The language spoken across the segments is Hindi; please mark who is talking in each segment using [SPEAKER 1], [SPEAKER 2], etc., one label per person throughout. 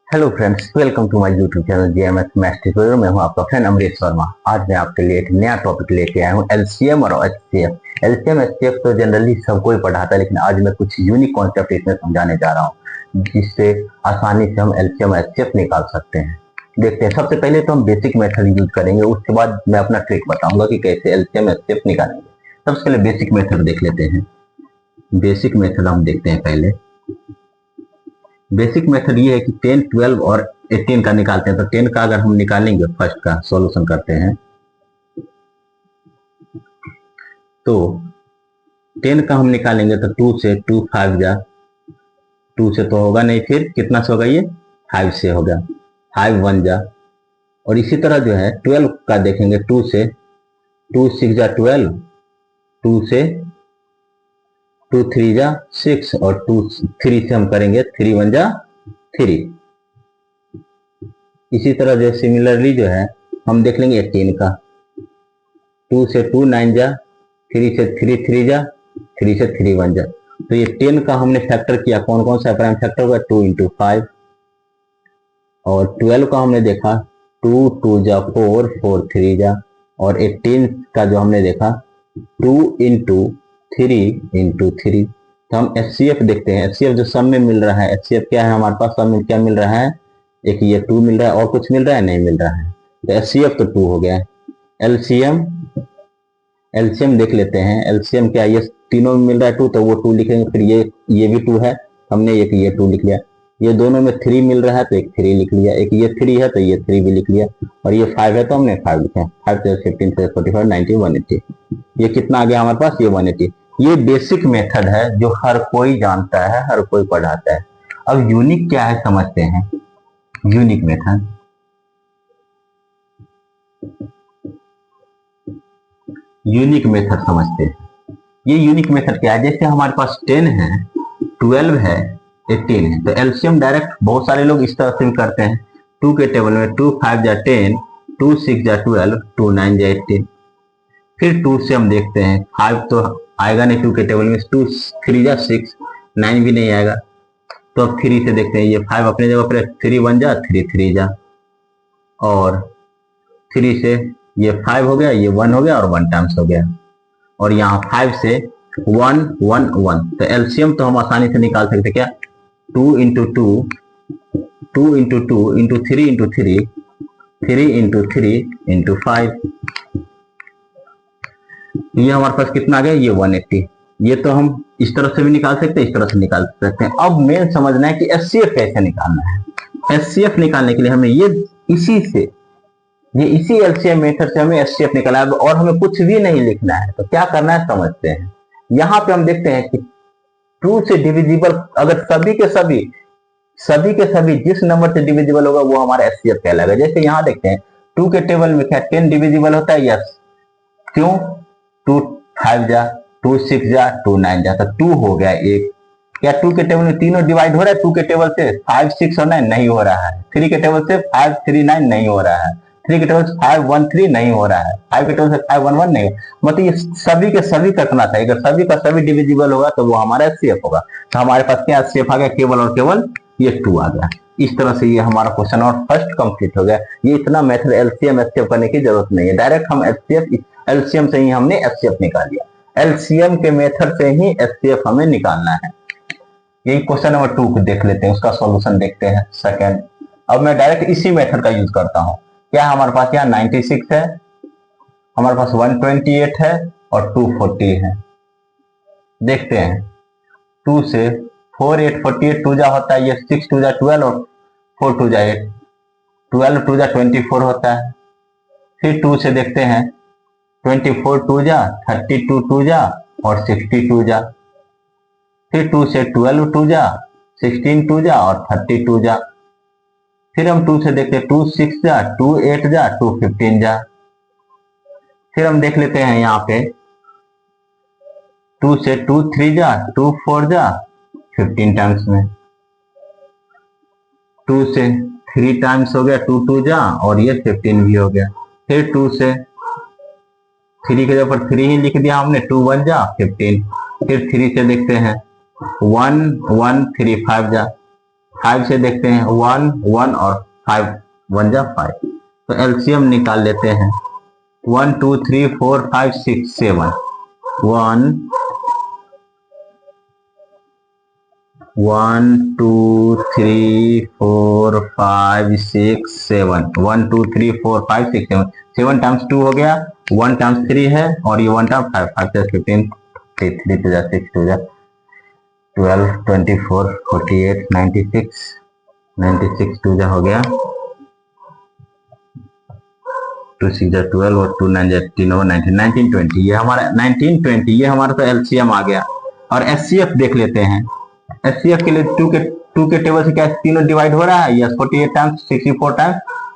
[SPEAKER 1] Hello friends, welcome to my YouTube channel JMS maths tutorial. मैं हूं आपका फ्रेंड अमरीश शर्मा। आज मैं आपके लिए एक नया टॉपिक लेके आया हूं, एलसीएम और एचसीएफ। एलसीएम एचसीएफ तो जनरली सबको ही पढ़ाता है, लेकिन आज मैं कुछ यूनिक कॉन्सेप्ट इसमें समझाने जा रहा हूं जिससे आसानी से हम एलसीएम और एचसीएफ निकाल सकते हैं। देखते हैं। सबसे पहले तो हम बेसिक मेथड यूज करेंगे, उसके बाद मैं अपना ट्रिक बताऊंगा कि कैसे एलसीएम एचसीएफ निकालेंगे। सबसे पहले बेसिक मेथड देख लेते हैं। बेसिक मेथड हम देखते हैं पहले। बेसिक मेथड ये है कि 10, 12 और 18 का निकालते हैं। तो 10 का अगर हम निकालेंगे, फर्स्ट का सॉल्यूशन करते हैं, तो 10 का हम निकालेंगे तो 2 से 2 5 जा, 2 से तो होगा नहीं, फिर कितना से होगा, ये 5 से होगा, 5 1 जा। और इसी तरह जो है 12 का देखेंगे, 2 से 2 6 जा 12, 2 से 2 3 जा 6 और 2 3 से हम करेंगे 3 1 जा 3। इसी तरह जो सिमिलरली जो है हम देख लेंगे 18 का, 2 से 2 9 जा, 3 से 3 3 जा, 3 से 3 1 जा। तो ये 10 का हमने फैक्टर किया, कौन कौन सा प्राइम फैक्टर होगा, 2 इंटू 5। और 12 का हमने देखा 2 2 जा 4 4 3 जा। और 18 का जो हमने देखा 2 इंटू 3 इंटू 3। तो हम एचसीएफ देखते हैं। एचसीएफ जो सब में मिल रहा है, एचसीएफ क्या है हमारे पास, सब में क्या मिल रहा है, एक ये 2 मिल रहा है और कुछ मिल रहा है, नहीं मिल रहा है। तो एचसीएफ तो 2 हो गया। एलसीएम, एलसीएम देख लेते हैं। एलसीएम क्या, ये तीनों में मिल रहा है 2, तो वो 2 लिखेंगे। फिर ये भी 2 है, हमने एक ये 2 लिख लिया। ये दोनों में 3 मिल रहा है तो एक 3 लिख लिया, एक ये 3 है तो ये 3 भी लिख लिया। और ये 5 है तो हमने 5 लिखा। 5 से 15 से 45 90 180। ये कितना आ गया हमारे पास, ये 180। ये बेसिक मेथड है जो हर कोई जानता है, हर कोई पढ़ाता है। अब यूनिक क्या है समझते हैं। यूनिक मेथड, यूनिक मेथड समझते हैं। ये यूनिक मेथड क्या है, जैसे हमारे पास 10 है, 12 है, 18 है। तो एलसीएम डायरेक्ट बहुत सारे लोग इस तरह से भी करते हैं। 2 के टेबल में 2 5 जा 10, 2 6 जा 12, 2 9 जा 18। फिर 2 से हम देखते हैं, 5 तो आएगा नहीं 2 के टेबल में, 2 3 जा 6, 9 भी नहीं आएगा। तो अब 3 से देखते हैं, ये 5 अपने जगह पर, 3 1 जा 3 3 जा। और 3 से ये 5 हो गया, ये 1 हो गया और 1 टाइम्स हो गया। और यहाँ 5 से 1 1 1। तो एलसीएम तो हम आसानी से निकाल सकते क्या, 2 into 2, 2 into 2 into 3 into 3, 3 into 3 into 5। ये हमारे पास कितना आ गया, ये 180। ये तो हम इस तरफ से भी निकाल सकते हैं, इस तरफ से निकाल सकते हैं। अब मेन समझना है कि एचसीएफ कैसे निकालना है। एचसीएफ निकालने के लिए हमें इसी एलसीएम मेथड से हमें एचसीएफ निकालना है और हमें कुछ भी नहीं लिखना है। तो क्या करना है समझते हैं। यहाँ पे हम देखते हैं कि 2 से डिविजिबल अगर सभी के सभी जिस नंबर से डिविजिबल होगा वो हमारा एचसीएफ कहलाएगा। जैसे यहाँ देखते हैं 2 के टेबल में क्या 10 डिविजिबल होता है, यस। क्यों, 2 5 जा, 2 6 जा, 2 9 जा, तो 2 हो गया एक। क्या 2 के टेबल में तीनों डिवाइड हो रहा है, 2 के टेबल से 5 6 और 9 नहीं हो रहा है। 3 के टेबल से 5 3 9 नहीं हो रहा है। 3 के टेबल से 5 1 3 नहीं हो रहा है। 5 के टेबल से 5 1 1 नहीं। मतलब ये सभी के सभी कटना था। अगर सभी का सभी डिविजिबल होगा तो वो हमारा एचसीएफ होगा। तो हमारे पास क्या एचसीएफ आ गया, केवल और केवल ये 2 आ गया। इस तरह से ये हमारा क्वेश्चन और फर्स्ट कंप्लीट हो गया। ये इतना मेथड एलसीएम एचसीएफ करने की जरूरत नहीं है, डायरेक्ट हम एलसीएम से ही हमने एचसीएफ निकाल लिया। एलसीएम के मेथड से ही एचसीएफ हमें निकालना है। यही क्वेश्चन नंबर 2 को देख लेते हैं, उसका सॉल्यूशन देखते हैं सेकंड। अब मैं डायरेक्ट इसी मेथड का यूज करता हूं। क्या हमारे पास यहाँ 96 है, हमारे पास 128 है और 240 है। देखते हैं 2 से 4 8 48 2 जा होता है, ये 6 2 जा 12 और 4 2 जा 8, 12 2 जा 24 होता है। फिर 2 से देखते हैं 24 2 जा 32 2 जा और 62 जा। फिर 2 से 12 2 जा, 16 2 जा और 32 जा। फिर हम 2 से देखते हैं 2 6 जा, 2 8 जा, 2 15 जा। फिर हम देख लेते हैं यहाँ पे 2 से 2 3 जा, 2 4 जा 15 टाइम्स में। 2 से 3 टाइम्स हो गया, 2 2 जा और ये 15 भी हो गया। फिर 2 से 3 के जगह पर 3 ही लिख दिया हमने, 2 1 जा 15। फिर 3 से देखते हैं 1 1 3 5 जा, 5 से देखते हैं 1 1 और 5 1 जा 5, तो एलसीएम निकाल लेते हैं 1 2 3 4 5 6 7 1 1 2 3 4 5 6 7 1 2 3 4 5 6 7 7 टाइम्स 2 हो गया, 1 टाइम्स 3 है और ये 1 टाइम्स 5 5 से 15 3 2 जा 6 2 जा 12 24 48 96 2 जा हो गया, 2 6 जा 12 और 2 9 जा 3 और 19 20, ये हमारा 19 20 ये हमारा तो एलसीएम आ गया। और एचसीएफ देख लेते हैं। एचसीएफ के लिए 2 के टेबल से क्या तीनों डिवाइड हो रहा है, यस 48 टाइम्स 64 टाइम्स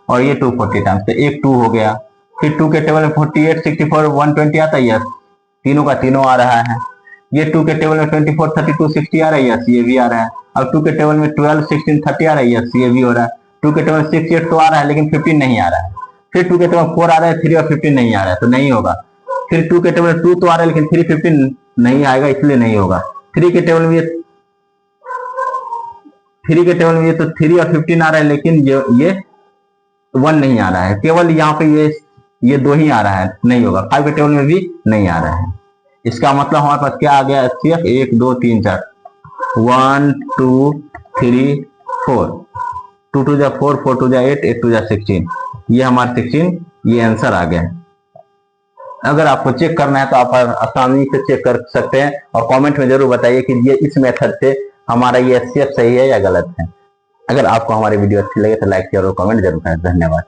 [SPEAKER 1] और ये 240 टाइम्स, तो एक 2 हो गया। फिर 2 के टेबल में 48 64 120 आता है, यस तीनों का तीनों आ रहा है। ये 2 के टेबल में 24 32 60 आ रहा है, यस ये भी आ रहा है। अब 2 के टेबल में 12 16 30 आ रहा है, यस ये भी हो रहा है। 2 के टेबल में 6 8 तो आ रहा है लेकिन 15 नहीं आ रहा है। फिर 2 के टेबल में 4 आ रहा है, 3 और 15 नहीं आ रहा है, तो नहीं होगा। फिर 2 के टेबल में 2 तो आ रहा है लेकिन 3 15 नहीं आएगा, इसलिए नहीं होगा। 3 के टेबल में ये 3 और 15 आ रहा है लेकिन ये 1 नहीं आ रहा है, केवल यहाँ पे ये 2 ही आ रहा है, नहीं होगा। 5 के टेबल में भी नहीं आ रहा है। इसका मतलब हमारे पास क्या आ गया, एचसीएफ 1 2 3 4 1 2 3 4 2 2 जा 4 4 2 जा 8 8 2 जा 16, ये हमारा 16 ये आंसर आ गया। अगर आपको चेक करना है तो आप आसानी से चेक कर सकते हैं और कमेंट में जरूर बताइए कि ये इस मेथड से हमारा ये एचसीएफ सही है या गलत है। अगर आपको हमारी वीडियो अच्छी लगे तो लाइक शेयर और कमेंट जरूर करें। धन्यवाद।